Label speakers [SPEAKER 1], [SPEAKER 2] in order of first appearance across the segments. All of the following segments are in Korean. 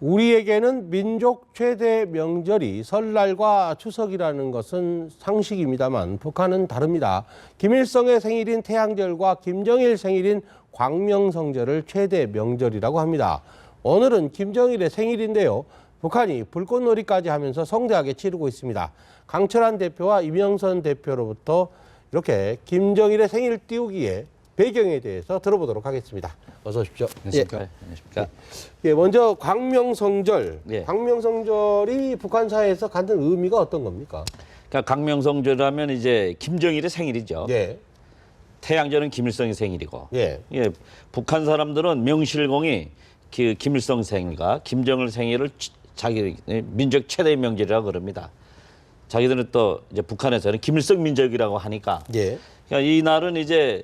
[SPEAKER 1] 우리에게는 민족 최대 명절이 설날과 추석이라는 것은 상식입니다만 북한은 다릅니다. 김일성의 생일인 태양절과 김정일 생일인 광명성절을 최대 명절이라고 합니다. 오늘은 김정일의 생일인데요. 북한이 불꽃놀이까지 하면서 성대하게 치르고 있습니다. 강철한 대표와 이명선 대표로부터 이렇게 김정일의 생일 띄우기의 배경에 대해서 들어보도록 하겠습니다. 어서 오십시오.
[SPEAKER 2] 안녕하십니까.
[SPEAKER 1] 예.
[SPEAKER 2] 안녕하십니까.
[SPEAKER 1] 예, 먼저 광명성절.
[SPEAKER 2] 예.
[SPEAKER 1] 광명성절이 북한 사회에서 갖는 의미가 어떤 겁니까?
[SPEAKER 2] 그러니까 광명성절하면 이제 김정일의 생일이죠.
[SPEAKER 1] 예.
[SPEAKER 2] 태양절은 김일성의 생일이고.
[SPEAKER 1] 예.
[SPEAKER 2] 예. 북한 사람들은 명실공히 그 김일성 생일과 김정일 생일을 자기 민족 최대 명절이라고 그럽니다. 자기들은 또 이제 북한에서는 김일성 민족이라고 하니까.
[SPEAKER 1] 예.
[SPEAKER 2] 그러니까 이 날은 이제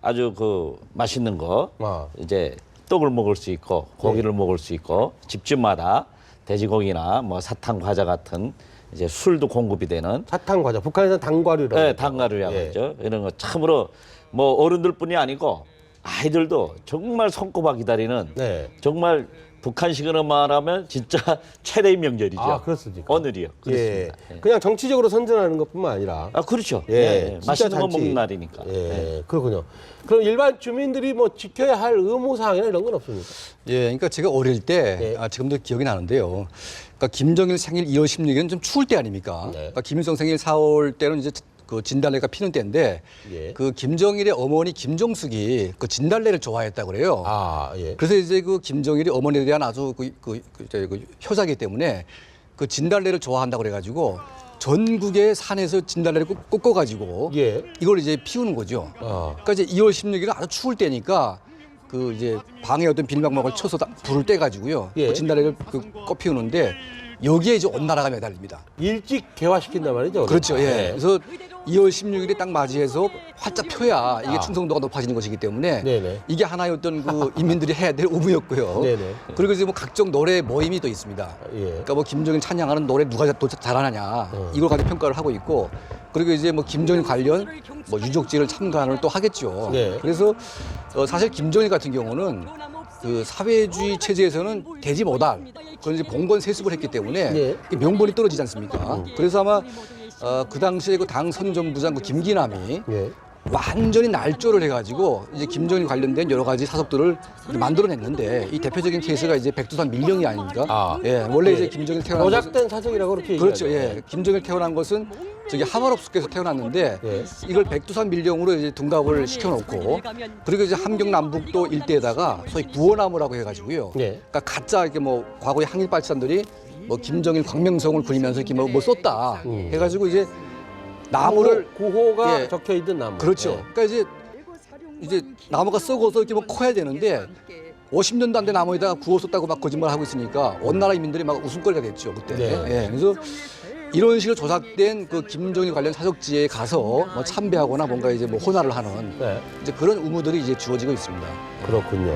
[SPEAKER 2] 아주 그 맛있는 거 이제 떡을 먹을 수 있고 고기를 먹을 수 있고 집집마다 돼지고기나 뭐 사탕 과자 같은 이제 술도 공급이 되는
[SPEAKER 1] 사탕 과자. 북한에서는 당과류라고.
[SPEAKER 2] 네, 당과류라고 하죠. 이런 거 참으로 뭐 어른들뿐이 아니고 아이들도 정말 손꼽아 기다리는
[SPEAKER 1] 네.
[SPEAKER 2] 정말 북한식으로 말하면 진짜 최대의 명절이죠.
[SPEAKER 1] 아, 그렇습니까?
[SPEAKER 2] 오늘이요. 그렇습니다.
[SPEAKER 1] 예. 그냥 정치적으로 선전하는 것뿐만 아니라.
[SPEAKER 2] 아, 그렇죠.
[SPEAKER 1] 예. 진짜
[SPEAKER 2] 맛있는 거
[SPEAKER 1] 잔치.
[SPEAKER 2] 먹는 날이니까.
[SPEAKER 1] 예. 그렇군요. 그럼 일반 주민들이 뭐 지켜야 할 의무사항이나 이런 건 없습니까?
[SPEAKER 3] 예, 그러니까 제가 어릴 때,
[SPEAKER 1] 네.
[SPEAKER 3] 지금도 기억이 나는데요. 그러니까 김정일 생일 2월 16일은 좀 추울 때 아닙니까?
[SPEAKER 1] 네.
[SPEAKER 3] 그러니까 김일성 생일 4월 때는 이제 그 진달래가 피는 때인데,
[SPEAKER 1] 예.
[SPEAKER 3] 그 김정일의 어머니 김종숙이 그 진달래를 좋아했다고 그래요.
[SPEAKER 1] 아, 예.
[SPEAKER 3] 그래서 이제 그 김정일이 어머니에 대한 아주 그 효자이기 때문에 그 진달래를 좋아한다고 그래가지고 전국의 산에서 진달래를 꺾어가지고
[SPEAKER 1] 예.
[SPEAKER 3] 이걸 이제 피우는 거죠.
[SPEAKER 1] 아.
[SPEAKER 3] 그러니까 이제 2월 16일은 아주 추울 때니까 그 이제 방에 어떤 비닐방망을 쳐서 불을 떼가지고요.
[SPEAKER 1] 예.
[SPEAKER 3] 그 진달래를 꺾 피우는데 여기에 이제 온 나라가 매달립니다.
[SPEAKER 1] 일찍 개화시킨단 말이죠.
[SPEAKER 3] 그렇죠. 예.
[SPEAKER 1] 네.
[SPEAKER 3] 그래서 2월 16일에 딱 맞이해서 활짝 펴야 이게 충성도가 높아지는 것이기 때문에
[SPEAKER 1] 네네.
[SPEAKER 3] 이게 하나의 어떤 그 인민들이 해야 될 의무였고요.
[SPEAKER 1] 네네.
[SPEAKER 3] 그리고 이제 뭐 각종 노래 모임이 또 있습니다.
[SPEAKER 1] 예.
[SPEAKER 3] 그러니까 뭐 김정일 찬양하는 노래 누가 더 잘하느냐 이걸 가지고 평가를 하고 있고 그리고 이제 뭐 김정일 관련 뭐 유적지를 참관을 또 하겠죠.
[SPEAKER 1] 네.
[SPEAKER 3] 그래서 사실 김정일 같은 경우는 그 사회주의 체제에서는 되지 못할 그런 이제 봉건 세습을 했기 때문에
[SPEAKER 1] 네.
[SPEAKER 3] 명분이 떨어지지 않습니까? 그래서 아마 그 당시에 그 당 선전부장 그 김기남이
[SPEAKER 1] 예.
[SPEAKER 3] 완전히 날조를 해가지고 이제 김정일 관련된 여러 가지 사석들을 만들어냈는데 이 대표적인 케이스가 이제 백두산 밀령이 아닙니까?
[SPEAKER 1] 아.
[SPEAKER 3] 예, 원래
[SPEAKER 1] 예.
[SPEAKER 3] 이제 김정일 태어난 것은
[SPEAKER 1] 조작된 사정이라고 그렇게
[SPEAKER 3] 그렇죠.
[SPEAKER 1] 얘기하죠.
[SPEAKER 3] 예, 김정일 태어난 것은 저기 하마롭스께서 태어났는데
[SPEAKER 1] 예.
[SPEAKER 3] 이걸 백두산 밀령으로 이제 둔갑을 시켜놓고 그리고 이제 함경 남북도 일대에다가 소위 구호나무라고 해가지고요.
[SPEAKER 1] 예.
[SPEAKER 3] 그러니까 가짜 이렇게 뭐 과거의 항일 발산들이 뭐 김정일 광명성을 그리면서 이렇게 뭐 썼다 해가지고 이제 나무를
[SPEAKER 1] 구호가
[SPEAKER 3] 예.
[SPEAKER 1] 적혀 있는 나무.
[SPEAKER 3] 그렇죠.
[SPEAKER 1] 예.
[SPEAKER 3] 그러니까 이제 나무가 썩어서 이렇게 뭐 커야 되는데 50년도 안 된 나무에다가 구워 썼다고 막 거짓말하고 있으니까 온 나라 인민들이 막 웃음거리가 됐죠 그때.
[SPEAKER 1] 네.
[SPEAKER 3] 예. 그래서 이런 식으로 조작된 그 김정일 관련 사적지에 가서 뭐 참배하거나 뭔가 이제 뭐 호나를 하는
[SPEAKER 1] 네.
[SPEAKER 3] 이제 그런 의무들이 이제 주어지고 있습니다.
[SPEAKER 1] 그렇군요.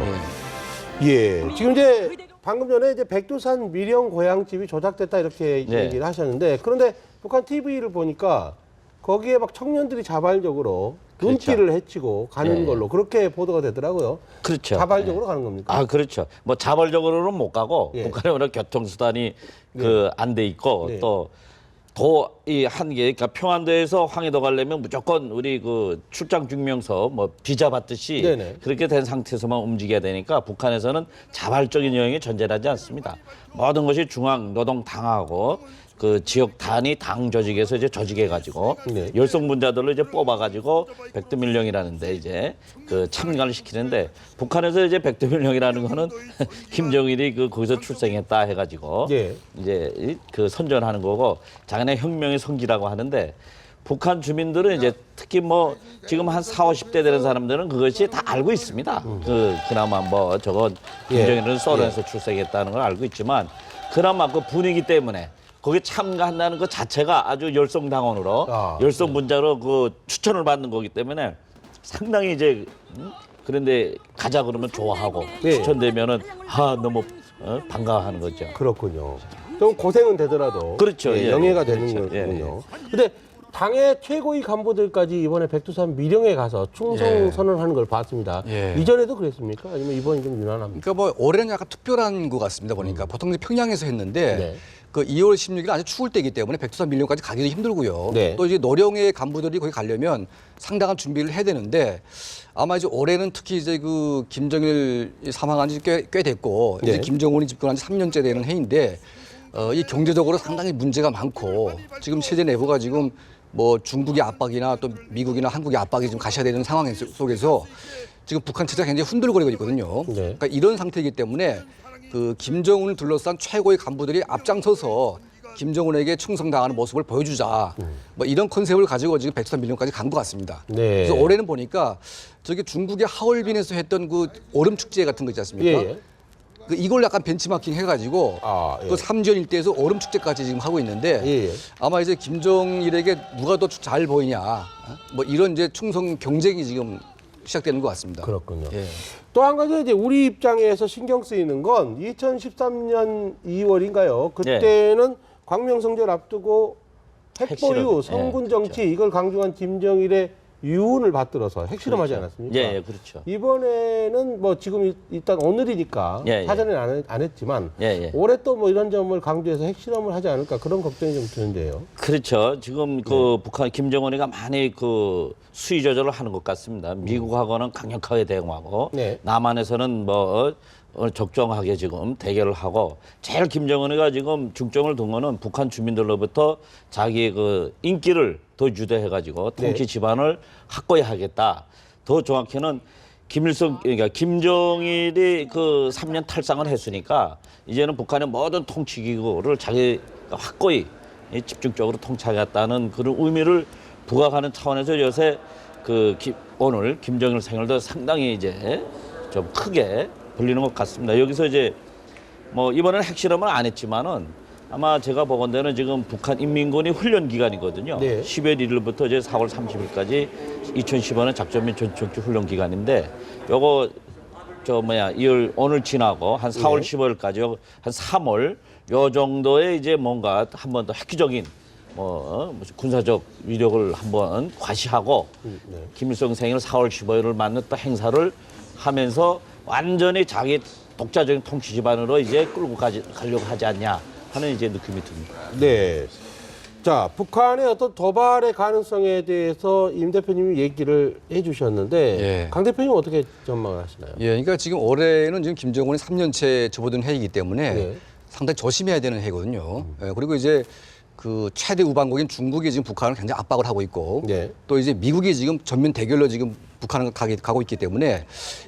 [SPEAKER 3] 예.
[SPEAKER 1] 예. 지금 이제 방금 전에 이제 백두산 밀영 고향집이 조작됐다 이렇게
[SPEAKER 2] 네.
[SPEAKER 1] 얘기를 하셨는데 그런데 북한 TV를 보니까 거기에 막 청년들이 자발적으로 눈길을 헤치고 가는
[SPEAKER 2] 예.
[SPEAKER 1] 걸로 그렇게 보도가 되더라고요.
[SPEAKER 2] 그렇죠.
[SPEAKER 1] 자발적으로 가는 겁니까?
[SPEAKER 2] 아, 그렇죠. 뭐 자발적으로는 못 가고
[SPEAKER 1] 예.
[SPEAKER 2] 북한에 워낙 교통수단이 그 안 돼 있고
[SPEAKER 1] 네.
[SPEAKER 2] 또 이 한계 그러니까 평안도에서 황해도 가려면 무조건 우리 그 출장 증명서 뭐 비자 받듯이
[SPEAKER 1] 네네.
[SPEAKER 2] 그렇게 된 상태에서만 움직여야 되니까 북한에서는 자발적인 여행이 존재하지 않습니다. 모든 것이 중앙 노동 당하고 그 지역 단위 당 조직에서 이제 조직해 가지고
[SPEAKER 1] 네.
[SPEAKER 2] 열성분자들로 이제 뽑아 가지고 백두밀령이라는데 이제 그 참가를 시키는데 북한에서 이제 백두밀령이라는 거는 김정일이 그 거기서 출생했다 해 가지고
[SPEAKER 1] 예.
[SPEAKER 2] 이제 그 선전하는 거고 자기네 혁명의 성지라고 하는데 북한 주민들은 이제 특히 뭐 지금 한 40, 50대 되는 사람들은 그것이 다 알고 있습니다. 그나마 뭐 저거 김정일은 소련에서 출생했다는 걸 알고 있지만 그나마 그 분위기 때문에 거기 참가한다는 것 자체가 아주 열성당원으로 열성분자로 그 추천을 받는 거기 때문에 상당히 이제 그런데 가자 그러면 좋아하고
[SPEAKER 1] 예.
[SPEAKER 2] 추천되면은 너무 반가워하는 거죠.
[SPEAKER 1] 그렇군요. 좀 고생은 되더라도
[SPEAKER 2] 그렇죠.
[SPEAKER 1] 예,
[SPEAKER 2] 예,
[SPEAKER 1] 영예가
[SPEAKER 2] 예,
[SPEAKER 1] 되는
[SPEAKER 2] 그렇죠.
[SPEAKER 1] 거군요. 근데 당의 최고위 간부들까지 이번에 백두산 미령에 가서 충성
[SPEAKER 3] 예.
[SPEAKER 1] 선언하는 걸 봤습니다.
[SPEAKER 3] 예.
[SPEAKER 1] 이전에도 그랬습니까? 아니면 이번이 좀 유난합니까?
[SPEAKER 3] 그러니까 뭐 올해는 약간 특별한 것 같습니다. 보니까 보통 이제 평양에서 했는데
[SPEAKER 1] 네.
[SPEAKER 3] 그 2월 16일 아주 추울 때이기 때문에 백두산 밀령까지 가기도 힘들고요.
[SPEAKER 1] 네.
[SPEAKER 3] 또 이제 노령의 간부들이 거기 가려면 상당한 준비를 해야 되는데 아마 이제 올해는 특히 이제 그 김정일 사망한 지 꽤 됐고
[SPEAKER 1] 네.
[SPEAKER 3] 이제 김정은이 집권한 지 3년째 되는 해인데 이 경제적으로 상당히 문제가 많고 지금 체제 내부가 지금 뭐 중국의 압박이나 또 미국이나 한국의 압박이 좀 가셔야 되는 상황 속에서 지금 북한 체제가 굉장히 흔들거리고 있거든요.
[SPEAKER 1] 네.
[SPEAKER 3] 그러니까 이런 상태이기 때문에 그 김정은을 둘러싼 최고의 간부들이 앞장서서 김정은에게 충성당하는 모습을 보여주자. 뭐 이런 컨셉을 가지고 지금 백두산 밀령까지 간 것 같습니다.
[SPEAKER 1] 네.
[SPEAKER 3] 그래서 올해는 보니까 저기 중국의 하얼빈에서 했던 그 얼음 축제 같은 거 있지 않습니까?
[SPEAKER 1] 예.
[SPEAKER 3] 그 이걸 약간 벤치마킹 해가지고
[SPEAKER 1] 아, 예.
[SPEAKER 3] 그 삼전 일대에서 얼음 축제까지 지금 하고 있는데
[SPEAKER 1] 예.
[SPEAKER 3] 아마 이제 김정일에게 누가 더 잘 보이냐 뭐 이런 이제 충성 경쟁이 지금 시작되는 것 같습니다.
[SPEAKER 1] 그렇군요.
[SPEAKER 3] 예.
[SPEAKER 1] 또 한 가지 이제 우리 입장에서 신경 쓰이는 건 2013년 2월인가요? 그때는 광명성전 앞두고 핵보유,
[SPEAKER 2] 핵실험.
[SPEAKER 1] 성군
[SPEAKER 2] 예,
[SPEAKER 1] 정치 이걸 강조한 김정일의 유운을 받들어서 핵실험하지 않았습니까?
[SPEAKER 2] 예, 예, 그렇죠.
[SPEAKER 1] 이번에는 뭐 지금 일단 오늘이니까
[SPEAKER 2] 예, 예.
[SPEAKER 1] 사전에는 안 했지만
[SPEAKER 2] 예, 예.
[SPEAKER 1] 올해 또 뭐 이런 점을 강조해서 핵실험을 하지 않을까 그런 걱정이 좀 드는데요.
[SPEAKER 2] 그렇죠. 지금 그 북한 김정은이가 많이 그 수위 조절을 하는 것 같습니다. 미국하고는 강력하게 대응하고
[SPEAKER 1] 네.
[SPEAKER 2] 남한에서는 뭐 적정하게 지금 대결을 하고 제일 김정은이가 지금 중점을 둔 거는 북한 주민들로부터 자기의 그 인기를 더 유도해가지고 통치 지반을 확고히 하겠다. 더 정확히는 김일성, 그러니까 김정일이 그 3년 탈상을 했으니까 이제는 북한의 모든 통치 기구를 자기가 확고히 집중적으로 통치하겠다는 그런 의미를 부각하는 차원에서 요새 오늘 김정일 생일도 상당히 이제 좀 크게 불리는 것 같습니다. 여기서 이제 뭐 이번에는 핵실험은 안 했지만은 아마 제가 보건대는 지금 북한 인민군이 훈련 기간이거든요.
[SPEAKER 1] 네.
[SPEAKER 2] 10월 1일부터 이제 4월 30일까지 2015년 작전 및 전투 훈련 기간인데 요거 오늘 지나고 한 4월
[SPEAKER 1] 네.
[SPEAKER 2] 15일까지 한 3월 요 정도의 이제 뭔가 한 번 더 획기적인 무슨 군사적 위력을 한번 과시하고
[SPEAKER 1] 네.
[SPEAKER 2] 김일성 생일 4월 15일을 맞는 또 행사를 하면서 완전히 자기 독자적인 통치 기반으로 이제 끌고 가려고 하지 않냐 하는 이제 느낌이 듭니다.
[SPEAKER 1] 네. 자, 북한의 어떤 도발의 가능성에 대해서 임 대표님이 얘기를 해주셨는데
[SPEAKER 3] 예.
[SPEAKER 1] 강 대표님 은 어떻게 전망을 하시나요?
[SPEAKER 3] 예, 그러니까 지금 올해는 지금 김정은이 3년째 접어든 해이기 때문에
[SPEAKER 1] 네.
[SPEAKER 3] 상당히 조심해야 되는 해거든요. 예, 그리고 이제 그 최대 우방국인 중국이 지금 북한을 굉장히 압박을 하고 있고
[SPEAKER 1] 네.
[SPEAKER 3] 또 이제 미국이 지금 전면 대결로 지금 북한을 가고 있기 때문에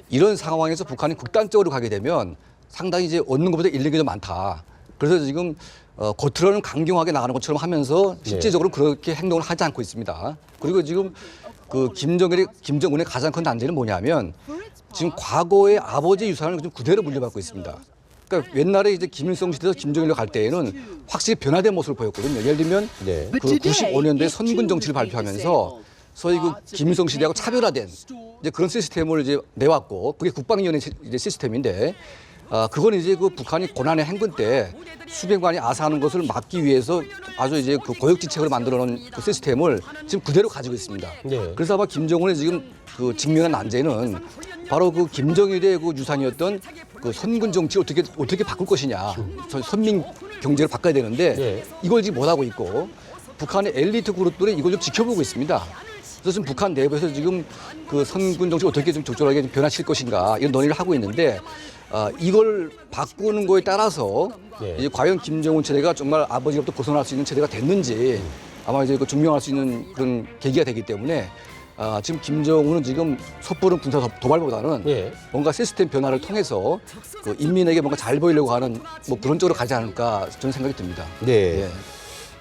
[SPEAKER 3] 이런 상황에서 북한이 극단적으로 가게 되면 상당히 이제 얻는 것보다 잃는 게 좀 많다. 그래서 지금 겉으로는 강경하게 나가는 것처럼 하면서 실제적으로 그렇게 행동을 하지 않고 있습니다. 그리고 지금 그 김정은의 가장 큰 난제는 뭐냐면 지금 과거의 아버지 유산을 좀 그대로 물려받고 있습니다. 그러니까 옛날에 이제 김일성 시대에서 김정일로 갈 때에는 확실히 변화된 모습을 보였거든요. 예를 들면
[SPEAKER 1] 네.
[SPEAKER 3] 그 95년도에 선군 정치를 발표하면서 소위 그 김일성 시대하고 차별화된 이제 그런 시스템을 이제 내왔고 그게 국방위원회 이제 시스템인데 그건 이제 그 북한이 고난의 행군 때 수백만이 아사하는 것을 막기 위해서 아주 이제 그 고역지책으로 만들어 놓은 그 시스템을 지금 그대로 가지고 있습니다.
[SPEAKER 1] 네.
[SPEAKER 3] 그래서 아마 김정은이 지금 그 직면한 난제는 바로 그 김정일의 그 유산이었던 그 선군 정치를 어떻게 바꿀 것이냐. 선민 경제를 바꿔야 되는데
[SPEAKER 1] 네.
[SPEAKER 3] 이걸 지금 못하고 있고 북한의 엘리트 그룹들이 이걸 좀 지켜보고 있습니다. 그래서 지금 북한 내부에서 지금 그 선군 정치를 어떻게 좀 적절하게 좀 변화시킬 것인가 이런 논의를 하고 있는데 이걸 바꾸는 거에 따라서
[SPEAKER 1] 네.
[SPEAKER 3] 이제 과연 김정은 체제가 정말 아버지로부터 벗어날 수 있는 체제가 됐는지 아마 이제 그 증명할 수 있는 그런 계기가 되기 때문에 지금 김정은은 지금 섣부른 군사 도발보다는
[SPEAKER 1] 네.
[SPEAKER 3] 뭔가 시스템 변화를 통해서 그 인민에게 뭔가 잘 보이려고 하는 뭐 그런 쪽으로 가지 않을까 저는 생각이 듭니다.
[SPEAKER 1] 네.
[SPEAKER 3] 예.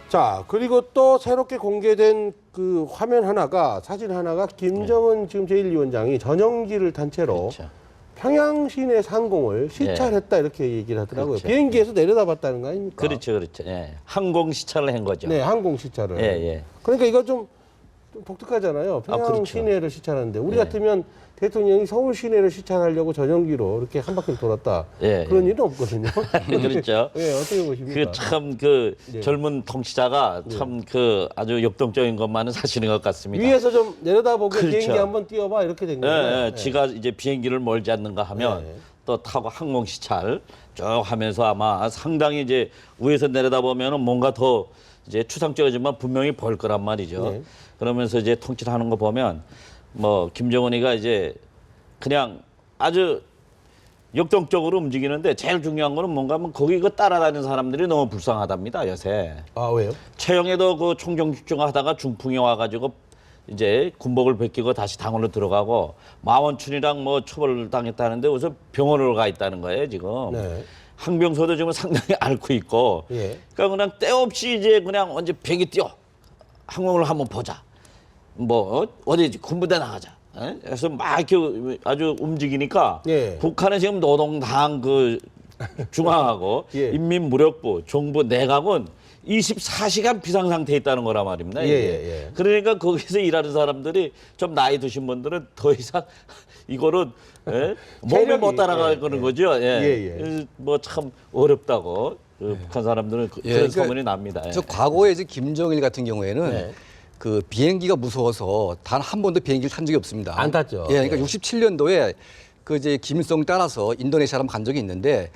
[SPEAKER 1] 자, 그리고 또 새롭게 공개된 그 화면 하나가 사진 하나가 김정은 지금 제1위원장이 전용기를 탄 채로
[SPEAKER 2] 그렇죠.
[SPEAKER 1] 평양 시내 상공을 시찰했다 이렇게 얘기를 하더라고요.
[SPEAKER 2] 그렇죠.
[SPEAKER 1] 비행기에서 내려다봤다는 거 아닙니까?
[SPEAKER 2] 그렇죠, 그렇죠. 예. 항공 시찰을 한 거죠.
[SPEAKER 1] 네, 항공 시찰을.
[SPEAKER 2] 예, 예.
[SPEAKER 1] 그러니까 이거 좀 독특하잖아요. 평양
[SPEAKER 2] 그렇죠.
[SPEAKER 1] 시내를 시찰하는데 우리
[SPEAKER 2] 예.
[SPEAKER 1] 같으면 대통령이 서울 시내를 시찰하려고 전용기로 이렇게 한 바퀴 돌았다.
[SPEAKER 2] 예,
[SPEAKER 1] 그런 일은 없거든요.
[SPEAKER 2] 그렇죠.
[SPEAKER 1] 예, 어떻게 보십니까?
[SPEAKER 2] 그 젊은 통치자가 참 그 아주 역동적인 것만은 사실인 것 같습니다.
[SPEAKER 1] 위에서 좀 내려다보고
[SPEAKER 2] 그렇죠.
[SPEAKER 1] 비행기 한번 띄워봐 이렇게 된
[SPEAKER 2] 예,
[SPEAKER 1] 거예요.
[SPEAKER 2] 예, 지가 이제 비행기를 몰지 않는가 하면
[SPEAKER 1] 네.
[SPEAKER 2] 또 타고 항공 시찰 쭉 하면서 아마 상당히 이제 위에서 내려다보면은 뭔가 더 이제 추상적이지만 분명히 보일 거란 말이죠.
[SPEAKER 1] 네.
[SPEAKER 2] 그러면서 이제 통치를 하는 거 보면 뭐 김정은이가 이제 그냥 아주 역동적으로 움직이는데 제일 중요한 거는 뭔가 하면 거기 그 따라다니는 사람들이 너무 불쌍하답니다, 요새.
[SPEAKER 1] 아 왜요?
[SPEAKER 2] 최영에도 그 총경 집중하다가 중풍이 와가지고 이제 군복을 벗기고 다시 당원으로 들어가고 마원춘이랑 뭐 처벌을 당했다는데 우선 병원으로 가 있다는 거예요, 지금.
[SPEAKER 1] 네.
[SPEAKER 2] 항병서도 지금 상당히 앓고 있고.
[SPEAKER 1] 예.
[SPEAKER 2] 그러니까 그냥 때없이 이제 그냥 언제 비행기 뛰어. 항공을 한번 보자. 뭐 어디 군부대 나가자. 예? 그래서 막 이렇게 아주 움직이니까
[SPEAKER 1] 예.
[SPEAKER 2] 북한은 지금 노동당 그 중앙하고
[SPEAKER 1] 예.
[SPEAKER 2] 인민무력부, 정부 내각은 24시간 비상 상태에 있다는 거란 말입니다. 이게.
[SPEAKER 1] 예.
[SPEAKER 2] 그러니까 거기서 일하는 사람들이 좀 나이 드신 분들은 더 이상 이거는 예? 몸이
[SPEAKER 1] 체력이,
[SPEAKER 2] 못 따라가는
[SPEAKER 1] 예.
[SPEAKER 2] 거죠.
[SPEAKER 1] 예.
[SPEAKER 2] 뭐 참 어렵다고 그 북한 사람들은 그런
[SPEAKER 3] 그러니까
[SPEAKER 2] 소문이 납니다. 예.
[SPEAKER 3] 저 과거에 이제 김정일 같은 경우에는
[SPEAKER 1] 네.
[SPEAKER 3] 그 비행기가 무서워서 단 한 번도 비행기를 탄 적이 없습니다.
[SPEAKER 1] 안 탔죠.
[SPEAKER 3] 예, 그러니까
[SPEAKER 1] 네.
[SPEAKER 3] 67년도에 그 이제 김일성 따라서 인도네시아를 간 적이 있는데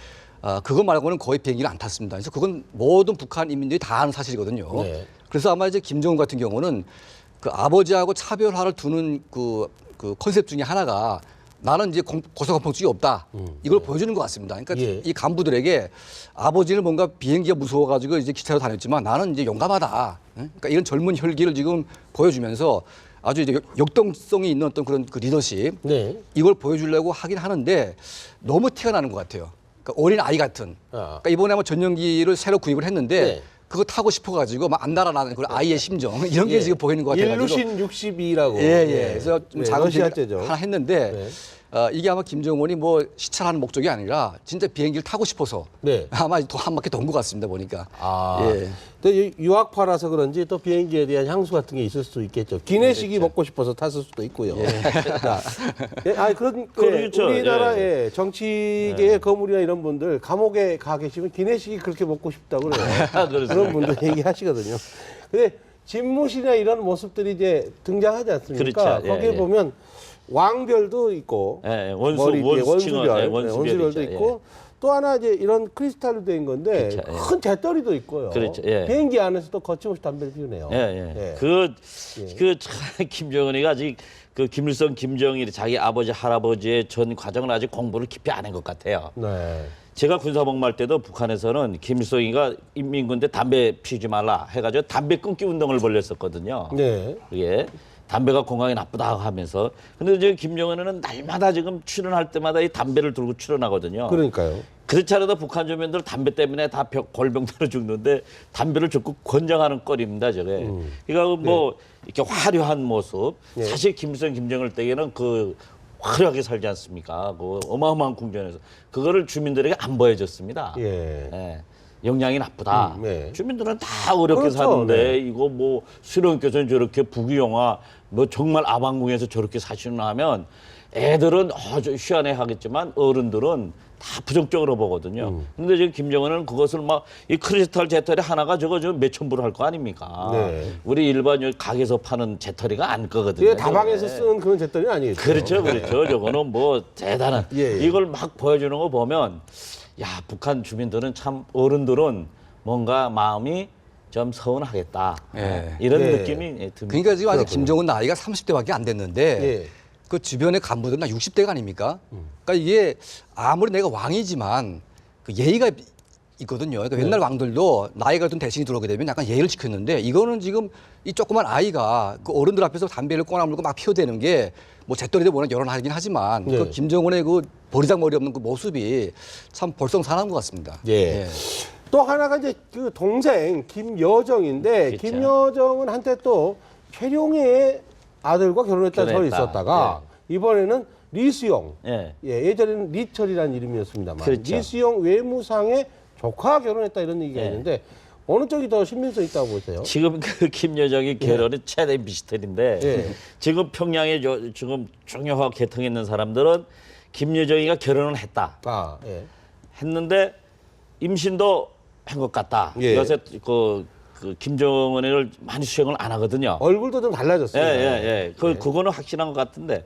[SPEAKER 3] 그거 말고는 거의 비행기를 안 탔습니다. 그래서 그건 모든 북한 인민들이 다 아는 사실이거든요.
[SPEAKER 1] 네.
[SPEAKER 3] 그래서 아마 이제 김정은 같은 경우는 그 아버지하고 차별화를 두는 그 컨셉 중에 하나가 나는 이제 고소공포증이 없다. 이걸 보여주는 것 같습니다. 그러니까
[SPEAKER 1] 예.
[SPEAKER 3] 이 간부들에게 아버지는 뭔가 비행기가 무서워가지고 이제 기차로 다녔지만 나는 이제 용감하다. 그러니까 이런 젊은 혈기를 지금 보여주면서 아주 이제 역동성이 있는 어떤 그런 그 리더십
[SPEAKER 1] 네.
[SPEAKER 3] 이걸 보여주려고 하긴 하는데 너무 티가 나는 것 같아요. 그러니까 어린 아이 같은.
[SPEAKER 1] 아.
[SPEAKER 3] 그러니까 이번에 아마 전용기를 새로 구입을 했는데
[SPEAKER 1] 네.
[SPEAKER 3] 그거 타고 싶어가지고 막 안 날아나는 그 아이의 심정 이런 게 지금 보이는 것 같아가지고.
[SPEAKER 1] 일루신 62라고.
[SPEAKER 3] 예. 그래서 좀
[SPEAKER 1] 네,
[SPEAKER 3] 작은
[SPEAKER 1] 러시아제죠.
[SPEAKER 3] 비행기 하나 했는데
[SPEAKER 1] 네.
[SPEAKER 3] 이게 아마 김정은이 뭐 시찰하는 목적이 아니라 진짜 비행기를 타고 싶어서
[SPEAKER 1] 네.
[SPEAKER 3] 아마 한 바퀴 돈 것 같습니다 보니까.
[SPEAKER 1] 아,
[SPEAKER 3] 예.
[SPEAKER 1] 근데 유학파라서 그런지 또 비행기에 대한 향수 같은 게 있을 수도 있겠죠. 기내식이 먹고 싶어서 탔을 수도 있고요. 자, 그런
[SPEAKER 2] 그렇죠.
[SPEAKER 1] 우리나라의 정치계의 거물이나 이런 분들 감옥에 가 계시면 기내식이 그렇게 먹고 싶다고 그래요.
[SPEAKER 2] 그렇습니까?
[SPEAKER 1] 그런 분들 얘기하시거든요. 근데 집무실이나 이런 모습들이 이제 등장하지 않습니까?
[SPEAKER 2] 그렇죠. 예,
[SPEAKER 1] 거기에
[SPEAKER 2] 예.
[SPEAKER 1] 보면 왕별도 있고,
[SPEAKER 2] 예,
[SPEAKER 1] 머리 뒤에 원수별,
[SPEAKER 2] 예,
[SPEAKER 1] 원수별도
[SPEAKER 2] 예.
[SPEAKER 1] 있고. 또 하나 이제 이런 크리스탈로 된 건데
[SPEAKER 2] 그렇죠, 예.
[SPEAKER 1] 큰 재떨이도 있고요.
[SPEAKER 2] 그렇죠, 예.
[SPEAKER 1] 비행기 안에서도 거침없이 담배를 피우네요.
[SPEAKER 2] 예.
[SPEAKER 1] 예.
[SPEAKER 2] 김정은이가 아직 그 김일성, 김정일이 자기 아버지, 할아버지의 전 과정을 아직 공부를 깊이 안 한 것 같아요.
[SPEAKER 1] 네.
[SPEAKER 2] 제가 군사복무할 때도 북한에서는 김일성이가 인민군대 담배 피우지 말라 해가지고 담배 끊기 운동을 벌였었거든요.
[SPEAKER 1] 네.
[SPEAKER 2] 그게 담배가 건강에 나쁘다 하면서. 근데 이제 김정은은 날마다 지금 출연할 때마다 이 담배를 들고 출연하거든요.
[SPEAKER 1] 그러니까요.
[SPEAKER 2] 그렇지 않아도 북한 주민들 담배 때문에 다 골병들어 죽는데 담배를 적극 권장하는 꼴입니다, 저게. 그러니까 뭐 이렇게 화려한 모습.
[SPEAKER 1] 네.
[SPEAKER 2] 사실 김일성, 김정일 때에는 그 화려하게 살지 않습니까? 그 어마어마한 궁전에서 그거를 주민들에게 안 보여줬습니다.
[SPEAKER 1] 예.
[SPEAKER 2] 예. 영향이 나쁘다.
[SPEAKER 1] 네.
[SPEAKER 2] 주민들은 다 어렵게
[SPEAKER 1] 그렇죠.
[SPEAKER 2] 사는데
[SPEAKER 1] 네.
[SPEAKER 2] 이거 뭐 수령께서는 저렇게 부귀영화 뭐 정말 아방궁에서 저렇게 사시나 하면 애들은 저 희한해 하겠지만 어른들은 다 부정적으로 보거든요. 근데 지금 김정은은 그것을 막 이 크리스탈 재떨이 하나가 저거 저 몇천 불 할 거 아닙니까?
[SPEAKER 1] 네.
[SPEAKER 2] 우리 일반 여기 가게에서 파는 재떨이가 안 거거든요.
[SPEAKER 1] 이게 다방에서
[SPEAKER 2] 저게.
[SPEAKER 1] 쓰는 그런 재떨이는 아니겠죠.
[SPEAKER 2] 그렇죠. 저거는 뭐 대단한.
[SPEAKER 1] 예.
[SPEAKER 2] 이걸 막 보여주는 거 보면 야, 북한 주민들은 참 어른들은 뭔가 마음이 좀 서운하겠다.
[SPEAKER 3] 예.
[SPEAKER 2] 이런
[SPEAKER 1] 예.
[SPEAKER 2] 느낌이 듭니다.
[SPEAKER 3] 그러니까 지금 아직
[SPEAKER 1] 그렇군요.
[SPEAKER 3] 김정은 나이가 30대밖에 안 됐는데
[SPEAKER 1] 예.
[SPEAKER 3] 그 주변의 간부들은 다 60대가 아닙니까? 그러니까 이게 아무리 내가 왕이지만 그 예의가 있거든요. 그러니까 옛날 왕들도 나이가 든 대신이 들어오게 되면 약간 예의를 지켰는데 이거는 지금 이 조그만 아이가 그 어른들 앞에서 담배를 꼬나물고 막 피워대는 게 뭐 재떨이도 워낙 여론하긴 하지만
[SPEAKER 1] 예.
[SPEAKER 3] 그 김정은의 그 버리장머리 없는 그 모습이 참 볼썽사나운 것 같습니다.
[SPEAKER 1] 예. 또 하나가 이제 그 동생 김여정인데
[SPEAKER 2] 그렇죠.
[SPEAKER 1] 김여정은 한때 또 최룡해의 아들과 결혼했다는 설이
[SPEAKER 2] 결혼했다.
[SPEAKER 1] 있었다가 이번에는 리수용.
[SPEAKER 2] 예.
[SPEAKER 1] 예전에는 리철이라는 이름이었습니다만
[SPEAKER 2] 그렇죠.
[SPEAKER 1] 리수용 외무상의 조카 결혼했다 이런 얘기가
[SPEAKER 2] 예.
[SPEAKER 1] 있는데 어느 쪽이 더 신빙성 있다고 보세요?
[SPEAKER 2] 지금 그 김여정이 결혼은 최대 미스터리인데
[SPEAKER 1] 예.
[SPEAKER 2] 지금 평양에 지금 중요하게 개통했는 사람들은 김여정이가 결혼을 했다.
[SPEAKER 1] 아, 예.
[SPEAKER 2] 했는데 임신도 한 것 같다.
[SPEAKER 1] 예.
[SPEAKER 2] 요새 그 김정은을 많이 수용을 안 하거든요.
[SPEAKER 1] 얼굴도 좀
[SPEAKER 2] 예,
[SPEAKER 1] 달라졌어요.
[SPEAKER 2] 예. 그거는 확실한 것 같은데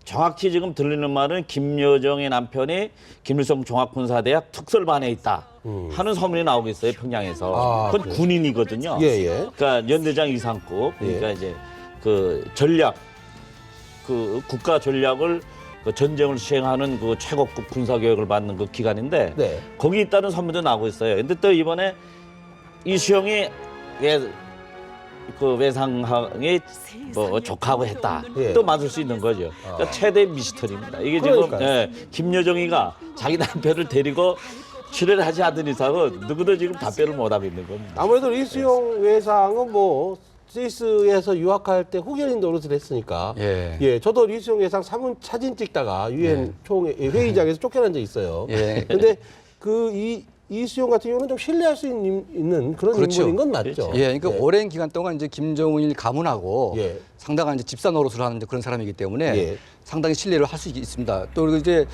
[SPEAKER 2] 정확히 지금 들리는 말은 김여정의 남편이 김일성 종합군사대학 특설반에 있다 하는 소문이 나오고 있어요, 평양에서.
[SPEAKER 1] 아,
[SPEAKER 2] 그건 군인이거든요.
[SPEAKER 1] 예, 예.
[SPEAKER 2] 그러니까 연대장 이상급. 그러니까
[SPEAKER 1] 예.
[SPEAKER 2] 이제 그 전략, 그 국가 전략을 그 전쟁을 수행하는 그 최고급 군사 교육을 받는 그 기관인데
[SPEAKER 1] 네.
[SPEAKER 2] 거기 있다는 소문도 나오고 있어요. 근데 또 이번에 이수영이 그 외상항이 뭐 조카하고 했다.
[SPEAKER 1] 예.
[SPEAKER 2] 또 맞을 수 있는 거죠. 그러니까 최대 미스터리입니다. 이게
[SPEAKER 1] 그러니까요.
[SPEAKER 2] 지금 김여정이가 자기 남편을 데리고 출연하지 않는 이상은 누구도 지금 답변을 못하고 있는 겁니다.
[SPEAKER 1] 아무래도 리수용 외상은 뭐 스위스에서 유학할 때 후견인 노릇을 했으니까.
[SPEAKER 3] 예.
[SPEAKER 1] 저도 리수용 외상 사진 찍다가 유엔 총회 회의장에서 쫓겨난 적 있어요.
[SPEAKER 3] 예.
[SPEAKER 1] 근데 이수용 같은 경우는 좀 신뢰할 수 있는 그런
[SPEAKER 3] 그렇죠.
[SPEAKER 1] 인물인 건 맞죠.
[SPEAKER 3] 예, 그러니까 오랜 기간 동안 이제 김정은을 가문하고
[SPEAKER 1] 예.
[SPEAKER 3] 상당한 이제 집사 노릇을 하는 그런 사람이기 때문에
[SPEAKER 1] 예.
[SPEAKER 3] 상당히 신뢰를 할 수 있습니다. 또 그리고 이제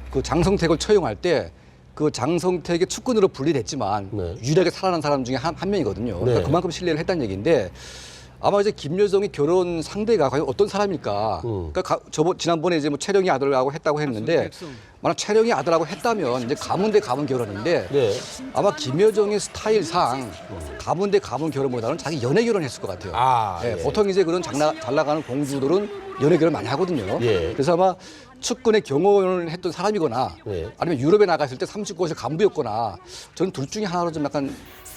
[SPEAKER 3] 그 장성택을 처형할 때 그 장성택의 측근으로 분리됐지만
[SPEAKER 1] 네.
[SPEAKER 3] 유일하게 살아난 사람 중에 한 명이거든요. 그러니까
[SPEAKER 1] 네.
[SPEAKER 3] 그만큼 신뢰를 했다는 얘기인데 아마 이제 김여정의 결혼 상대가 과연 어떤 사람일까? 그러니까 지난번에 이제 뭐 채령이 아들하고 했다고 했는데 만약 채령이 아들하고 했다면 이제 가문 대 가문 결혼인데
[SPEAKER 1] 네.
[SPEAKER 3] 아마 김여정의 스타일상 가문 대 가문 결혼보다는 자기 연애 결혼했을 것 같아요.
[SPEAKER 1] 아,
[SPEAKER 3] 예,
[SPEAKER 1] 예.
[SPEAKER 3] 보통 이제 그런 잘 나가는 공주들은 연애 결혼 많이 하거든요.
[SPEAKER 1] 예.
[SPEAKER 3] 그래서 아마 측근의 경호를 했던 사람이거나
[SPEAKER 1] 예.
[SPEAKER 3] 아니면 유럽에 나갔을 때 39호실 간부였거나 저는 둘 중에 하나로 좀 약간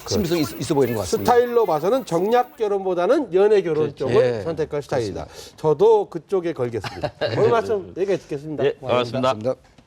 [SPEAKER 3] 신빙성이 있어 보이는 것 같습니다.
[SPEAKER 1] 스타일로 봐서는 정략 결혼보다는 연애 결혼 쪽을
[SPEAKER 3] 예.
[SPEAKER 1] 선택할 스타일이다. 저도 그쪽에 걸겠습니다. 오늘 말씀 여기까지 듣겠습니다.
[SPEAKER 2] 예, 고맙습니다.
[SPEAKER 3] 고맙습니다.